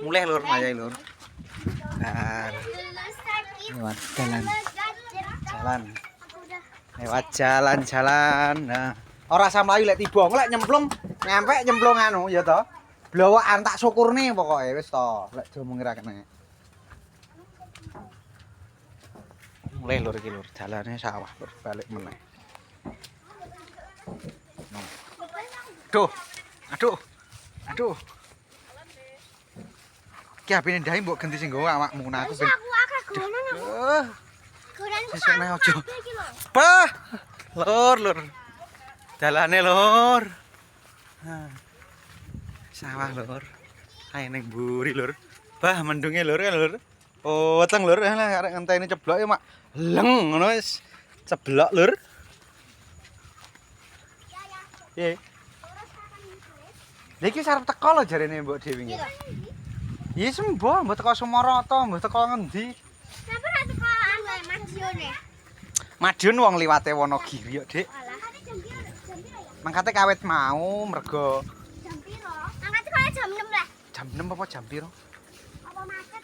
Mulai lur, mayai lur. Nah, lewat jalan. Lewat jalan. Nah, ora usah mlayu lek tiba, lek nyemplung nyampe nyemplung anu ya to. Blowokan tak syukurne pokoke wis to, lek diomong ora kena. Mulai lur iki lur, jalane sawah lur, balik meneh. Aduh. Ki HP-ne ndahe mbok ganti sing nggawa awakmu nah aku ben. Aku akeh gono. Goran sesuk nek ojo. Bah. Lur. Jalane lur. Sawah lur. Ae ning mburi lur. Bah mendunge lur. Oh, weteng lur. Lah arek ngenteni ceblok ya mak. Leng ngono wis. Ceblok lur. Piye? Lha iki sarep teko lho jarene Mbok Dewi iki. Iya sembo, mbok teko Sumarata, mbok teko ngendi? Kenapa ra teko anu Madione? Madiun wong liwate Wonogiri kok, Dik. Mangkate kawit mau mergo Jam piro? Mangkate kaya jam 6 lah. jam 6 apa jam piro? Apa macet?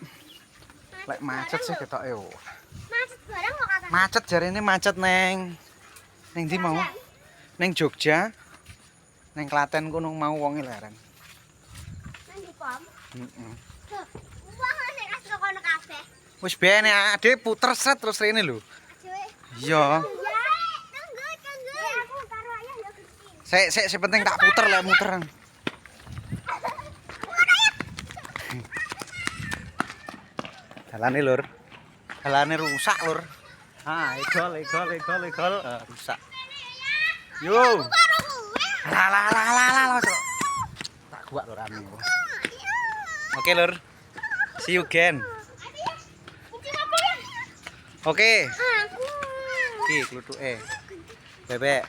Lek macet sih ketoke yo. Macet bareng kok kata. Macet jarene macet neng. Neng ndi mau? Neng Jogja. Neng Klaten kono mau wonge larang. Nang di pom. Heeh. Wah, sing kasih kono kabeh. Wis ben ade puter set terus rene lho. Dewe. Iya. Tunggu. Aku karo ayah ya gede. Sik penting tak puter lek muter. Jalane lur. Jalane rusak lur. Egol. Rusak. Yo. Lah. Tak kuat lur anu. Oke lur. See you again. Oke. Aku. Iki klutuke. Bebek.